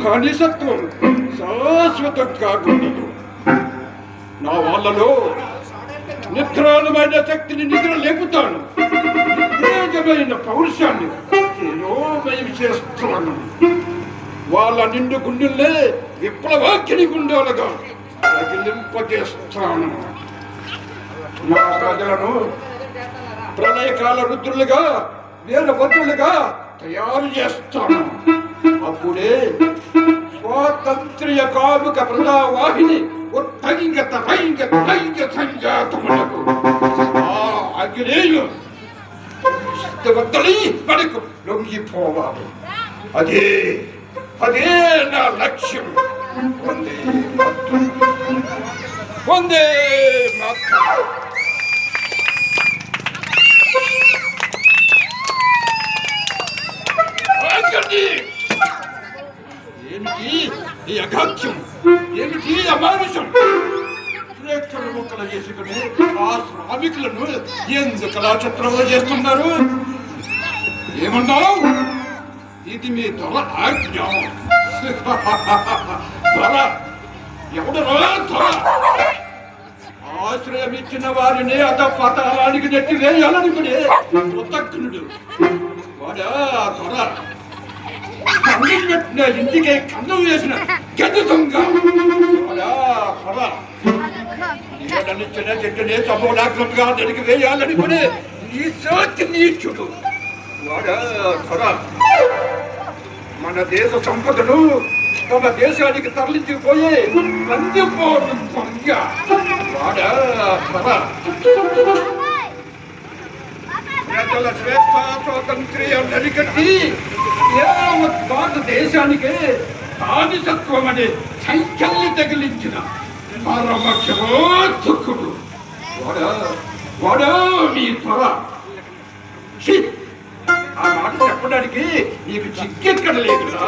బానిసత్వం శాశ్వతం కాకూడదు. నా వాళ్ళలో నిద్రాణమైన శక్తిని నిద్ర లేపుతాను. నిజమైన పౌరుషాన్ని తేజోమయం చేస్తాను. వాళ్ళ నిండు గుండెల్లే విప్లవాగ్ని గుండెలుగా రగిలింపజేస్తాను. నా ప్రజలను ప్రళయకాల రుద్రులుగా వీరభద్రులుగా తయారు చేస్తాను. అప్పుడే స్వాతంత్ర్య కాముక ప్రజావాహిని ఉత్తైంగత భైంగ భైంగ సంజాతములకు ఆగ్నేయులు మనకు లొంగిపోవాలి. అదే అదే నా లక్ష్యం. వందే వందే మాతరం. ఏమిటి ఈ అఘాత్యం? ఏమిటి అమానుషం? ప్రేక్షణ ముక్కలు చేసుకుని ఆ శ్రామికులను ఎందుకలా చిత్రంలో చేస్తున్నారు? ఏమన్నావు? ఇది మీ దొర ఆజ్ఞ. దొర ఎవడరా దొర? ఆశ్రయం ఇచ్చిన వారిని అధపతాళానికి నెట్టి వేయాలనుకునే కృతజ్ఞుడు వాడా దొర. కన్నులు పెట్టిన ఇంటికి కన్నం వేసిన గడ్డి దొంగ వాడా దొర. నీడనిచ్చిన చెట్టునే సమూలాగ్రంగా నడికి వేయాలనుకునే ఈ సోచి నీచుడు వాడా దొర. మన దేశ సంపదను తమ దేశానికి తరలించిపోయే బందిపోటు దొంగ వాడా దొర. ప్రజల స్వేచ్ఛ స్వాతంత్ర్యం నరికట్టి యావత్ భారతదేశానికి బానిసత్వం అనే సంఖ్యల్ని తగిలించిన పరమక్షమోత్సుకుడు వాడా మీ త్వర. ఆ మాట చెప్పడానికి నీకు చిక్కెక్కడ లేదురా?